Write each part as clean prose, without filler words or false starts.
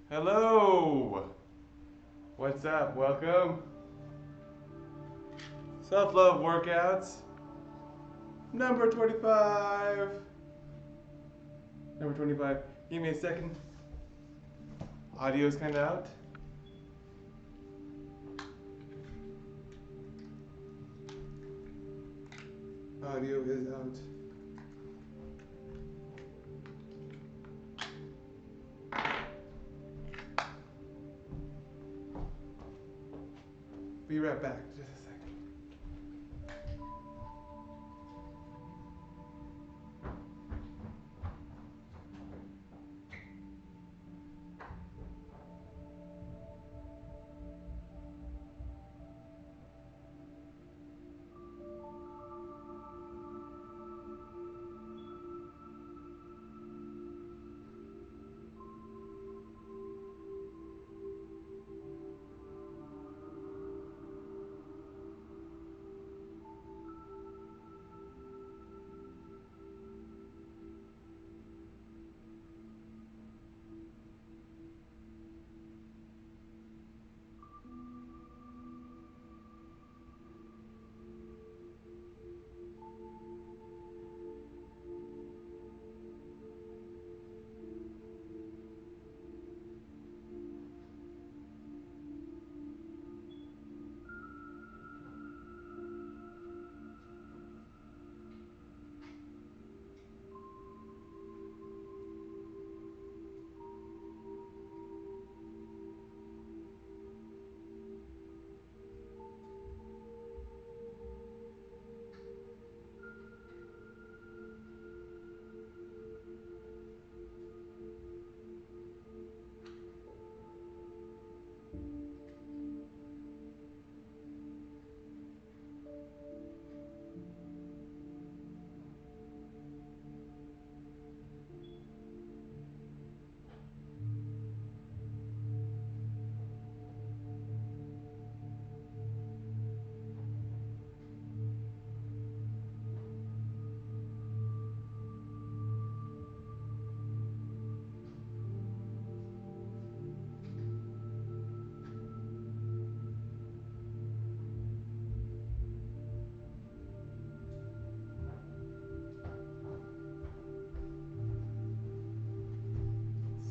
Hello! What's up? Welcome. Self-love workouts. Number 25. Number 25. Give me a second. Audio's kind of out. Audio is out. Be right back. Just a second.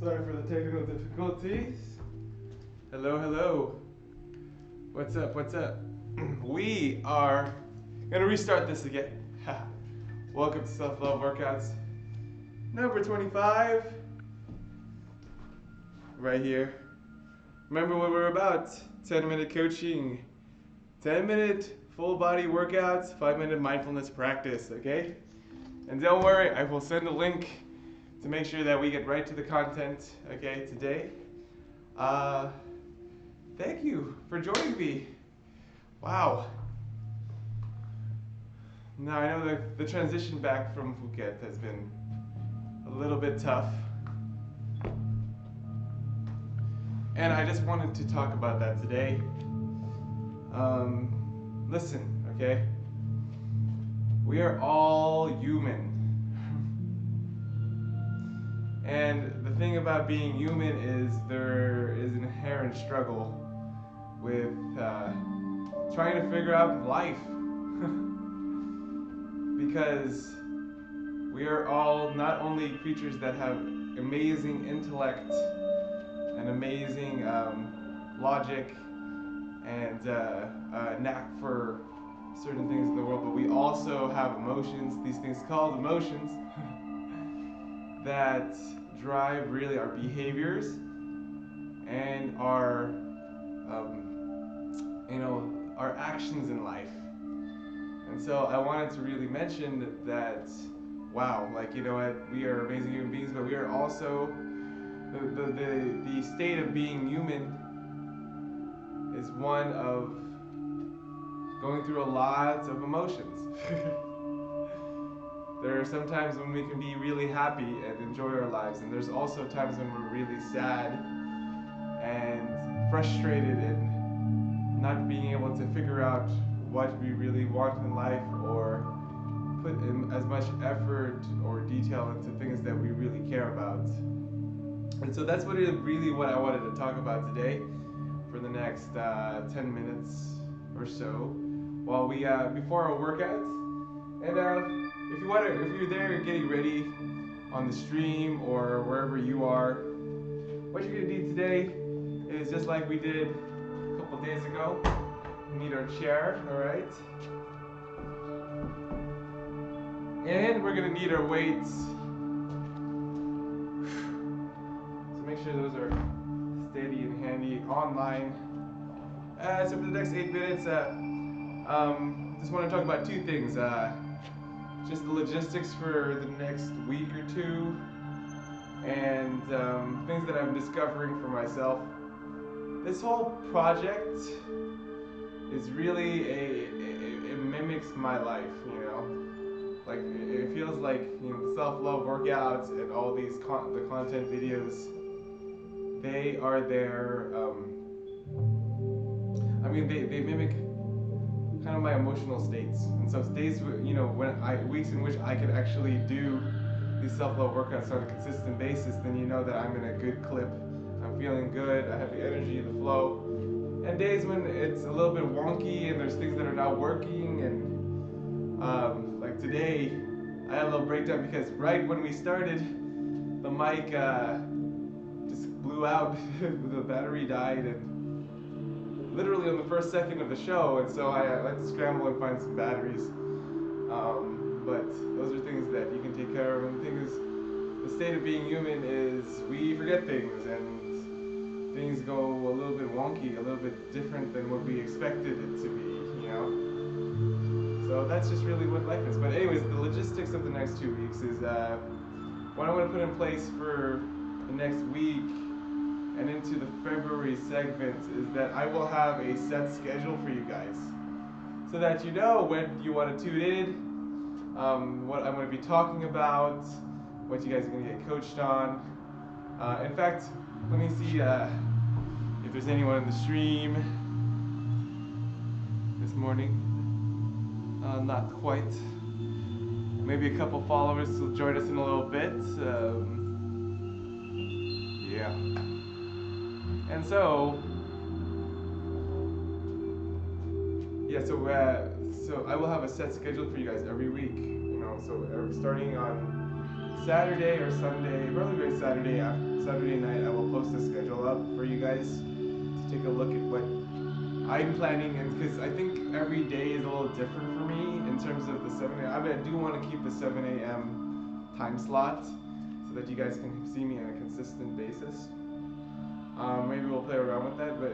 Sorry for the technical difficulties. Hello, hello. What's up, what's up? We are gonna restart this again. Welcome to Self-Love Workouts number 25. Right here. Remember what we're about. 10-minute coaching, 10-minute full body workouts, 5-minute mindfulness practice, okay? And don't worry, I will send a link to make sure that we get right to the content, okay, today. Thank you for joining me. Wow. Now I know the transition back from Phuket has been a little bit tough. And I just wanted to talk about that today. Listen, okay? We are all human. And the thing about being human is there is an inherent struggle with trying to figure out life. Because we are all not only creatures that have amazing intellect and amazing logic and knack for certain things in the world, but we also have emotions, these things called emotions, that drive really our behaviors and our our actions in life. And so I wanted to really mention that, wow, like, you know what, we are amazing human beings, but we are also, the state of being human is one of going through a lot of emotions. There are some times when we can be really happy and enjoy our lives, and there's also times when we're really sad and frustrated and not being able to figure out what we really want in life or put in as much effort or detail into things that we really care about. And so that's really what I wanted to talk about today for the next 10 minutes or so while we before our workout. And if you're there getting ready on the stream or wherever you are, what you're gonna need today is just like we did a couple days ago. We need our chair, all right? And we're gonna need our weights. So make sure those are steady and handy online. So for the next 8 minutes, just want to talk about two things. Just the logistics for the next week or two, and things that I'm discovering for myself. This whole project is really it mimics my life, you know. Like it feels like, you know, the self-love workouts and all these the content videos. They are there. I mean, they mimic kind of my emotional states, and so days, you know, weeks in which I can actually do these self-love workouts on a consistent basis, then you know that I'm in a good clip. I'm feeling good. I have the energy, the flow. And days when it's a little bit wonky and there's things that are not working, and like today, I had a little breakdown because right when we started, the mic just blew out. The battery died, and literally on the first second of the show, and so I had to scramble and find some batteries. But those are things that you can take care of. And the thing is, the state of being human is we forget things, and things go a little bit wonky, a little bit different than what we expected it to be, you know? So that's just really what life is. But anyways, the logistics of the next 2 weeks is what I want to put in place for the next week and into the February segments is that I will have a set schedule for you guys, so that you know when you want to tune in, what I'm going to be talking about, what you guys are going to get coached on. In fact, let me see if there's anyone in the stream this morning. Not quite. Maybe a couple followers will join us in a little bit. Yeah. And so, yeah, so I will have a set schedule for you guys every week, you know, so starting on Saturday or Sunday, probably Saturday night, I will post the schedule up for you guys to take a look at what I'm planning, and because I think every day is a little different for me in terms of the 7 a.m. I mean, I do want to keep the 7 a.m. time slot so that you guys can see me on a consistent basis. Maybe we'll play around with that, but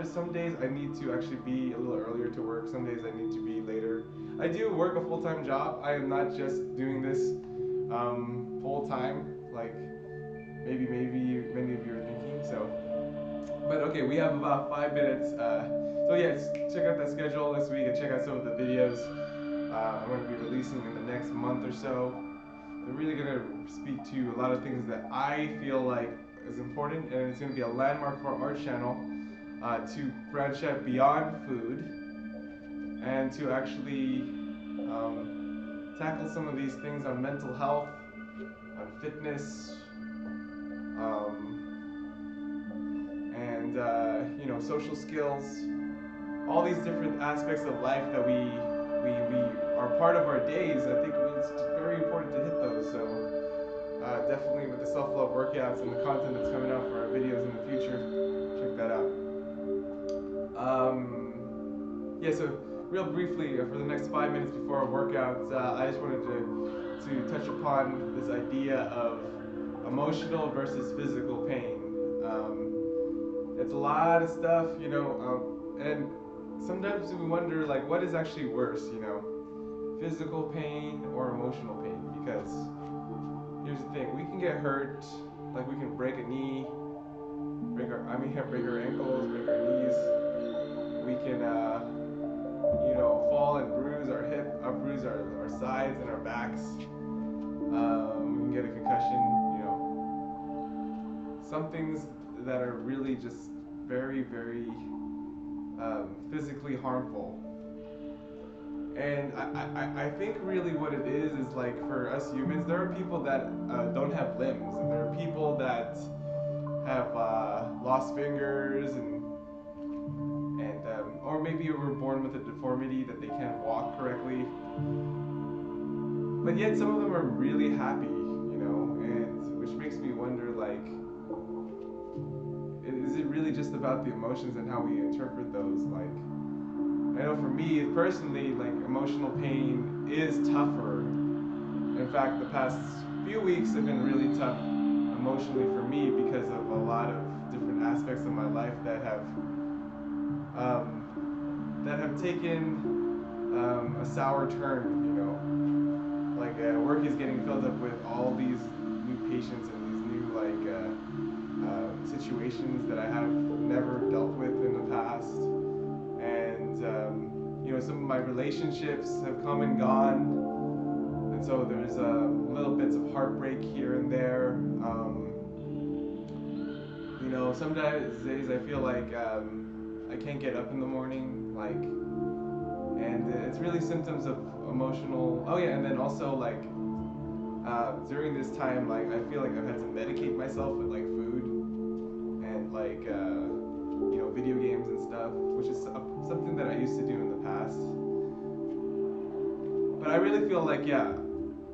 some days I need to actually be a little earlier to work. Some days I need to be later. I do work a full-time job. I am not just doing this full-time, like maybe many of you are thinking. So, but okay, we have about 5 minutes. So yeah, check out that schedule this week and check out some of the videos I'm going to be releasing in the next month or so. They're really going to speak to a lot of things that I feel like is important, and it's going to be a landmark for our channel to branch out beyond food and to actually tackle some of these things on mental health, on fitness, and you know, social skills, all these different aspects of life that we are part of our days. I think it's very important to hit those. So definitely with the self-love workouts and the content that's coming out for our videos in the future, check that out. Yeah, so real briefly, for the next 5 minutes before our workouts, I just wanted to touch upon this idea of emotional versus physical pain. It's a lot of stuff, you know, and sometimes we wonder, like, what is actually worse, you know, physical pain or emotional pain? Because here's the thing: we can get hurt, like we can break a knee, break our ankles, break our knees. We can, you know, fall and bruise our bruise our sides and our backs. We can get a concussion, you know. Some things that are really just very, very physically harmful. And I think really what it is like for us humans, there are people that don't have limbs, and there are people that have lost fingers, and or maybe were born with a deformity that they can't walk correctly. But yet some of them are really happy, you know, and which makes me wonder, like, is it really just about the emotions and how we interpret those? Like, I know for me personally, like, emotional pain is tougher. In fact, the past few weeks have been really tough emotionally for me because of a lot of different aspects of my life that have taken a sour turn, you know. Like, work is getting filled up with all these new patients and these new, like, situations that I have never dealt with in the past. And, you know, some of my relationships have come and gone. And so there's little bits of heartbreak here and there. You know, some days I feel like I can't get up in the morning, like, and it's really symptoms of emotional. Oh yeah, and then also, like, during this time, like, I feel like I've had to medicate myself with, like, food and, like, you know, video games and stuff, which is something that I used to do in the past. But I really feel like, yeah,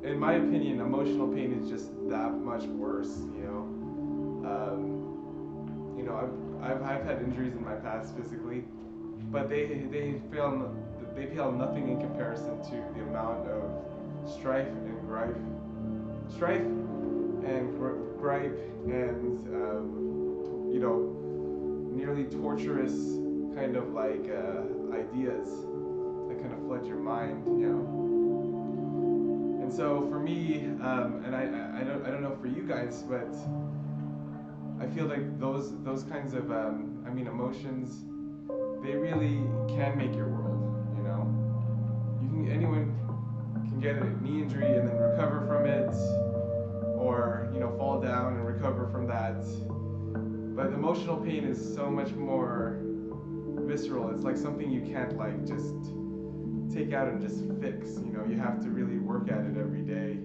in my opinion, emotional pain is just that much worse, you know. You know, I've had injuries in my past physically, but they pale nothing in comparison to the amount of strife and gripe and you know, nearly torturous kind of, like, ideas that kind of flood your mind, you know. And so for me, and I don't know for you guys, but I feel like those kinds of emotions, they really can make your world, you know. Anyone can get a knee injury and then recover from it, or, you know, fall down and recover from that. But emotional pain is so much more visceral. It's like something you can't, like, just take out and just fix, you know. You have to really work at it every day.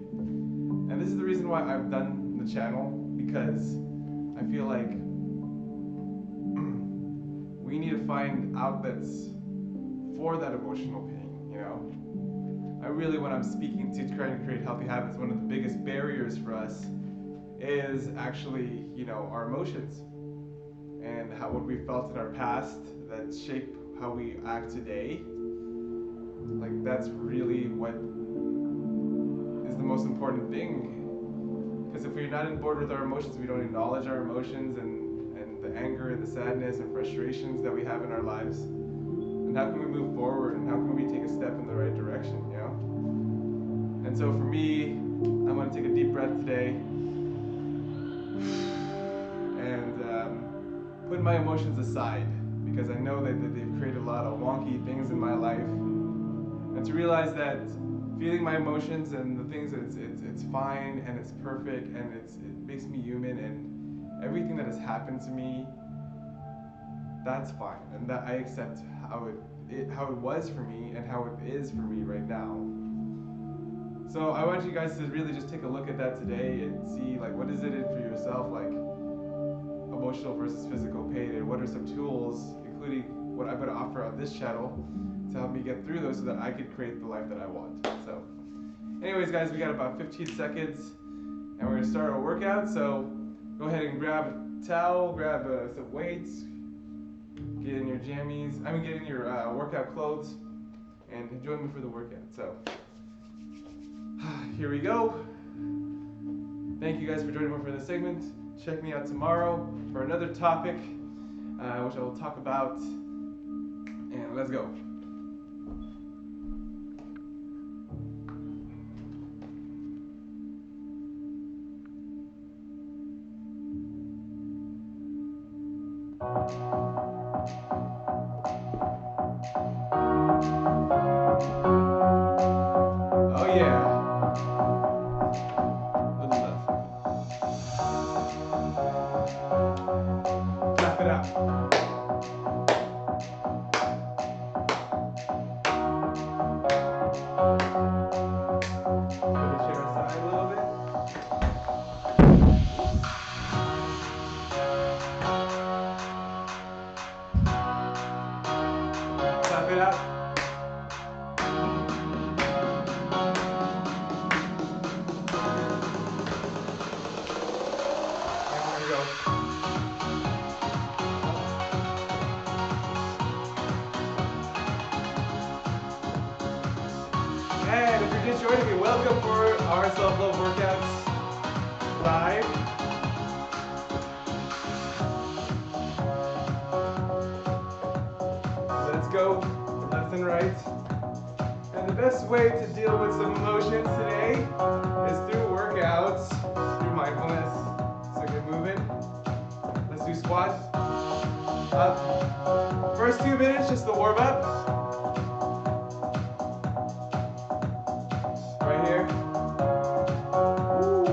And this is the reason why I've done the channel, because I feel like we need to find outlets for that emotional pain, you know. I really, when I'm speaking to trying to create healthy habits, one of the biggest barriers for us is actually, you know, our emotions and what we felt in our past that shape how we act today. Like, that's really what is the most important thing. Because if we're not on board with our emotions, we don't acknowledge our emotions and the anger and the sadness and frustrations that we have in our lives, and how can we move forward, and how can we take a step in the right direction, you know? And so for me, I want to take a deep breath today and put my emotions aside, because I know that they've created a lot of wonky things in my life, and to realize that feeling my emotions and the things that it's fine and it's perfect and it makes me human, and everything that has happened to me, that's fine, and that I accept how it was for me and how it is for me right now. So I want you guys to really just take a look at that today and see, like, what is it for yourself, like emotional versus physical pain, and what are some tools, including what I'm going to offer on this channel, to help me get through those so that I could create the life that I want. So anyways, guys, we got about 15 seconds and we're going to start our workout. So go ahead and grab a towel, grab some weights, get in your jammies, get in your workout clothes, and join me for the workout. So here we go. Thank you guys for joining me for this segment. Check me out tomorrow for another topic, which I will talk about. And let's go. Oh yeah. Little left. Clap it out. Put the chair aside a little bit. Clap it out. And if you're just joining me, welcome for our self-love workouts live. Let's go left and right. And the best way to deal with some emotions today is through workouts, through mindfulness. So get moving. Let's do squats. Up. First 2 minutes, just the warm up. Right here. Woo.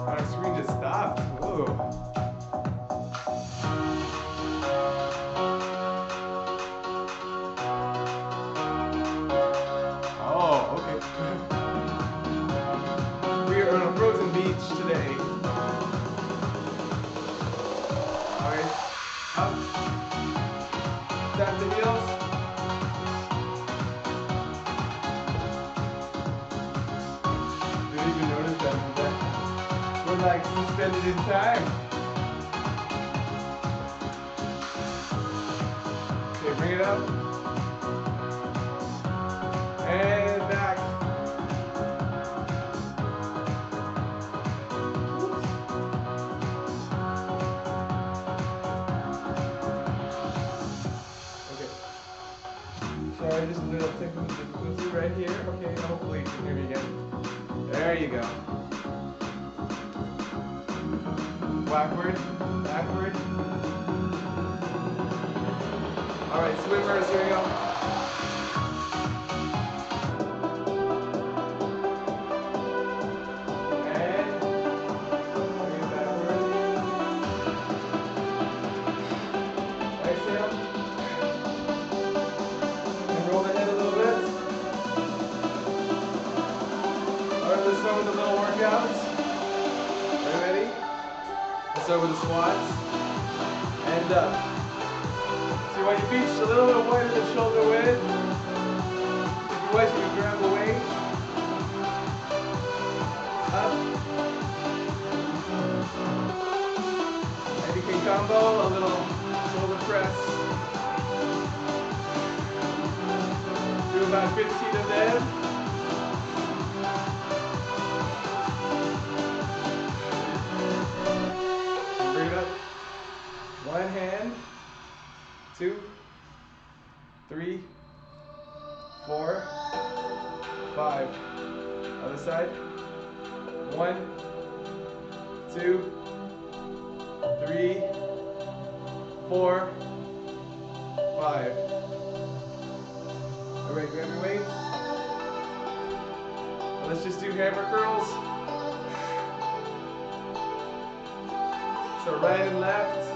Our screen just stopped. Ooh. Oh, okay. We are on a frozen beach today. Alright. Up. Tap the heels. Didn't even notice that. We're like suspended in time. Okay, bring it up. And back. Okay. Sorry, just a little technical difficulty right here. Okay, hopefully you can hear me again. There you go. Backward, backward. Alright, swimmers, here we go. And bring it backward. Exhale. And roll the head a little bit. Alright, let's start with the little workouts. Are you ready? Let's start with the squats. And up. See why your feet a little bit wider than shoulder width. If you wish, you can grab the weight. Up. And you can combo a little shoulder press. Do about 15 of them. Bring it up. One hand. 2, 3, 4, 5. Other side. 1, 2, 3, 4, 5. Alright, grab your weight. Let's just do hammer curls. So right and left.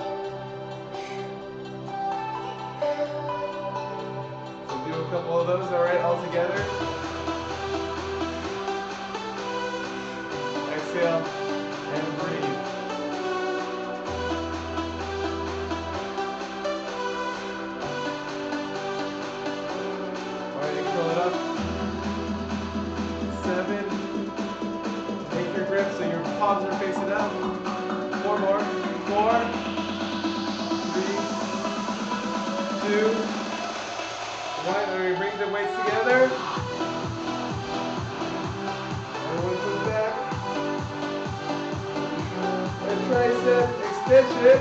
Do a couple of those, alright, all together. Exhale and breathe. Alright, curl it up. 7. Take your grip so your palms are facing up. 4 more. 4, 3, 2, 1, and we bring the weights together. Everyone put back. And tricep extension.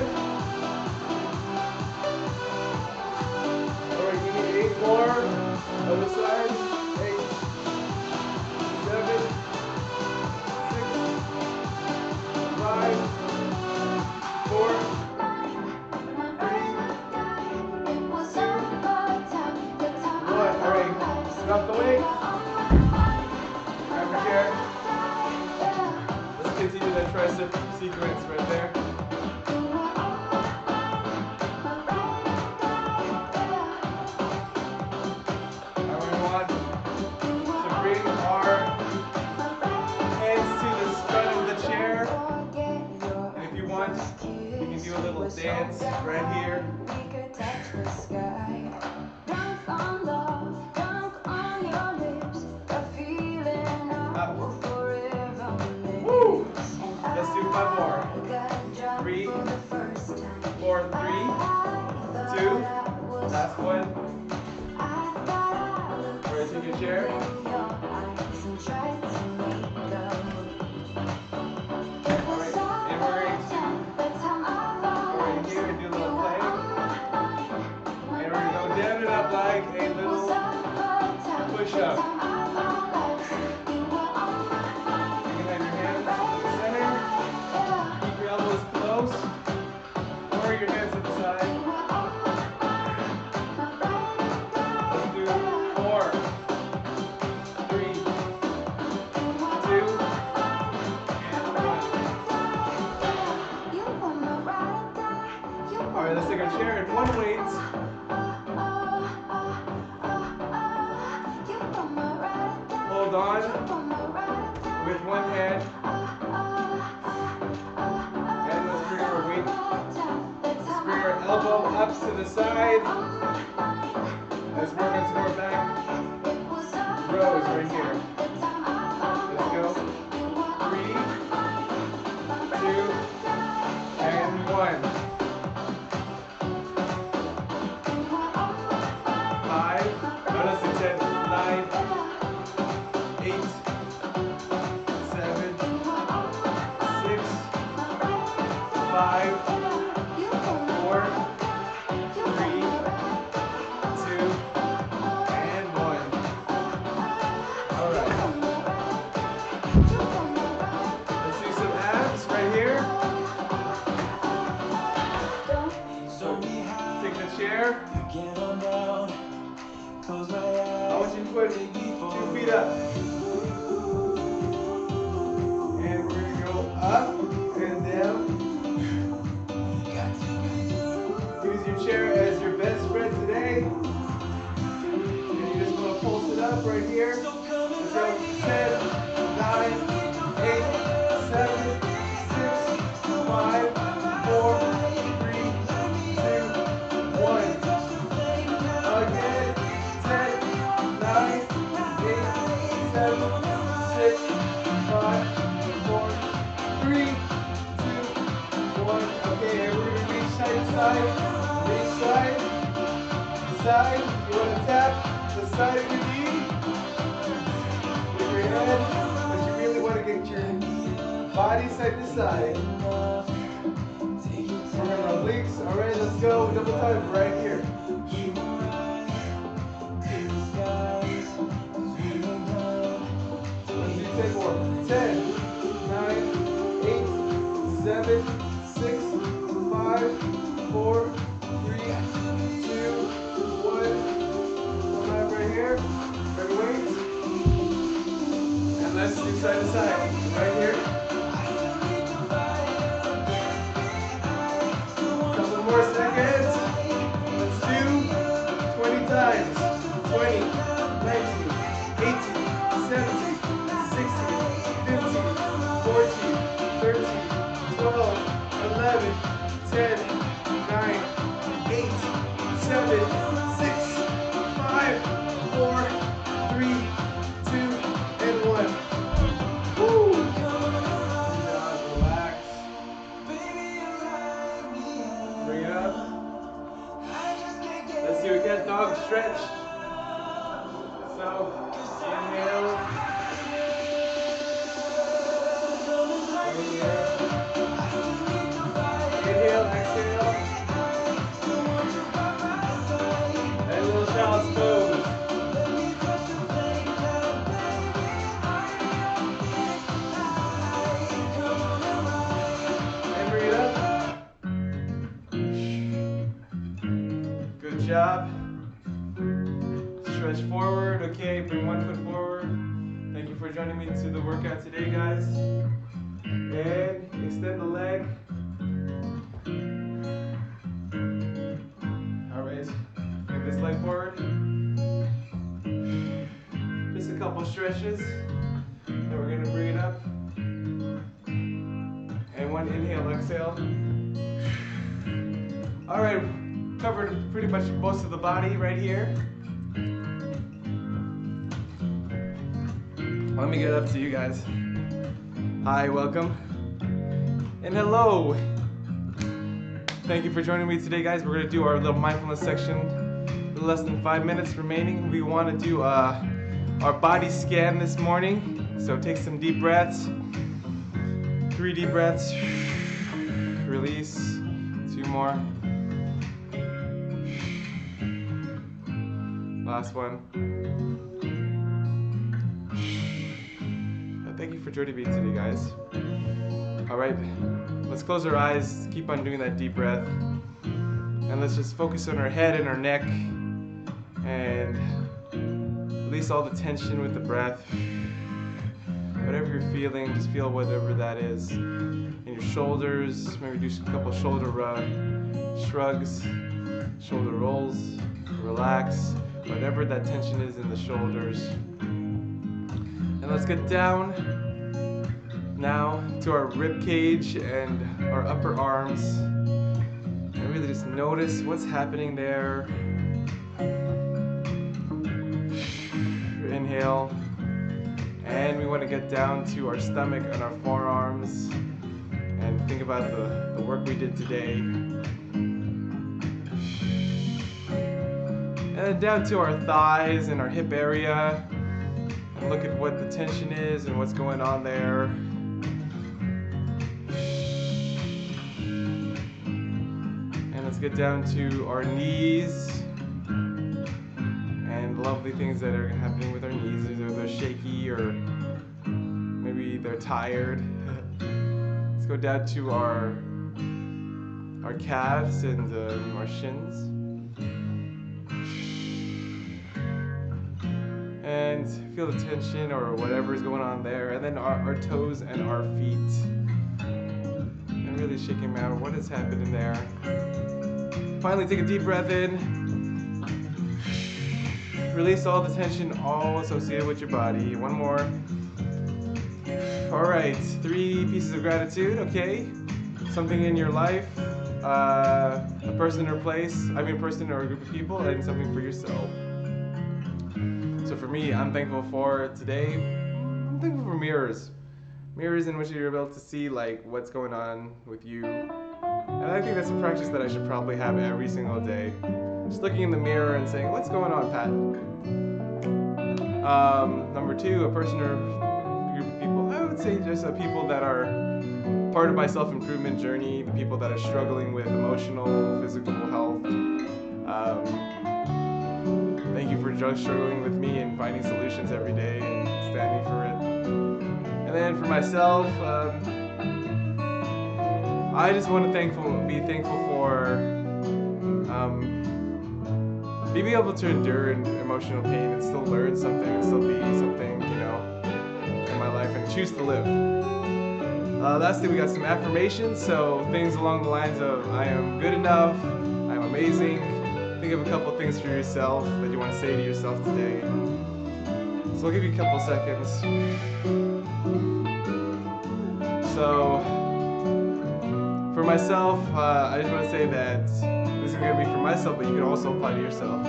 sequence right there. And we want to bring our hands to the front of the chair. And if you want, you can do a little dance right here. Woo! Let's do 5 more. 3, 4, 3, 2, last one. Alright, take your chair. Alright, and we're going to go right here and do a little play. And we're going to go down and up like a little push-up. Your hands to the side. Let's do 4, 3, 2, and 1. Alright, let's take our chair and one weight. Hold on with one hand. And let's bring our weight. Bring our elbow up to the side. Let's work onto our back. Rows right here. Let's go. 3, 2, and 1. 5. Notice it said 9, 8, 7, 6, 5. 4, 3, 2, and 1. Alright. Let's do some abs right here. So, take the chair. I want you to put 2 feet up. And we're going to go up and down. Use your chair as your best friend today. And you just want to pulse it up right here. Let's go 10, 9, 8, 7, 6, 5, 4, 3, 2, 1. Again. 10, 9, 8, 7, 6, 5, 4, 3, 2, 1. Okay, and we're going to reach side to side. Reach side. Side. You want to tap the side of your knee with your head, but you really want to get your body side to side. We're going to release. Alright, let's go. Double time right here. Let's do 10 more. 10, 9, 8, 7, 6, 5, 4, 3, 2, 1. One up right here. Grab your weights. And let's do side to side. Right here. Couple more seconds. Let's do 20 times. 20, 19, 18, 17, 16, 15, 14, 13, 12, 11, 10, 9, 8, 7, 6, 5, 4, 3, 2, and 1. Woo! Relax. Bring it up. Let's do a cat dog stretch. So, inhale. Inhale, exhale. And a little child's pose. And bring it up. Good job. Stretch forward, okay, bring one foot forward. Thank you for joining me to the workout today, guys. And extend the leg. Alright, bring this leg forward. Just a couple stretches. Then we're going to bring it up. And one inhale, exhale. Alright, covered pretty much most of the body right here. Let me get up to you guys. Hi, welcome. And hello. Thank you for joining me today, guys. We're going to do our little mindfulness section. Less than 5 minutes remaining. We want to do our body scan this morning. So take some deep breaths. 3 deep breaths. Release. 2 more. Last one. Thank you for joining me today, guys. Alright, let's close our eyes, keep on doing that deep breath, and let's just focus on our head and our neck, and release all the tension with the breath. Whatever you're feeling, just feel whatever that is. In your shoulders, maybe do a couple shoulder shrugs, shoulder rolls, relax, whatever that tension is in the shoulders. And let's get down now to our rib cage and our upper arms, and really just notice what's happening there. Inhale, and we want to get down to our stomach and our forearms and think about the work we did today. And then down to our thighs and our hip area, and look at what the tension is and what's going on there. Let's get down to our knees and lovely things that are happening with our knees. Either they're shaky or maybe they're tired. Let's go down to our calves and our shins. And feel the tension or whatever is going on there. And then our toes and our feet. And really shaking them out. What is happening there? Finally, take a deep breath in. Release all the tension, all associated with your body. One more. All right, 3 pieces of gratitude, okay? Something in your life, a person or place, a person or a group of people, and something for yourself. So for me, I'm thankful for today. I'm thankful for mirrors. Mirrors in which you're able to see like what's going on with you. And I think that's a practice that I should probably have every single day. Just looking in the mirror and saying, what's going on, Pat? Number 2, a person or a group of people. I would say just people that are part of my self-improvement journey, the people that are struggling with emotional, physical health. Thank you for struggling with me and finding solutions every day and standing for it. And then for myself, I just want to be thankful for being able to endure emotional pain and still learn something and still be something, in my life and choose to live. Lastly, we got some affirmations, so things along the lines of I am good enough, I'm amazing. Think of a couple things for yourself that you want to say to yourself today. So I'll give you a couple seconds. So, for myself, I just want to say that this is going to be for myself, but you can also apply to yourself.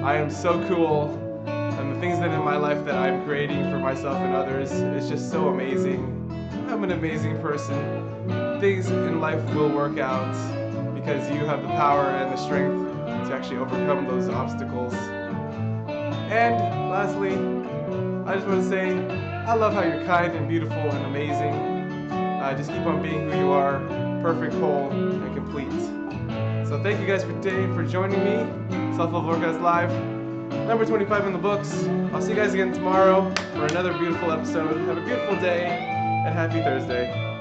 I am so cool, and the things that in my life that I'm creating for myself and others is just so amazing. I'm an amazing person. Things in life will work out because you have the power and the strength to actually overcome those obstacles. And lastly, I just want to say, I love how you're kind and beautiful and amazing. Just keep on being who you are, perfect, whole, and complete. So thank you guys for today for joining me. Self-Love Workouts Live, number 25 in the books. I'll see you guys again tomorrow for another beautiful episode. Have a beautiful day, and happy Thursday.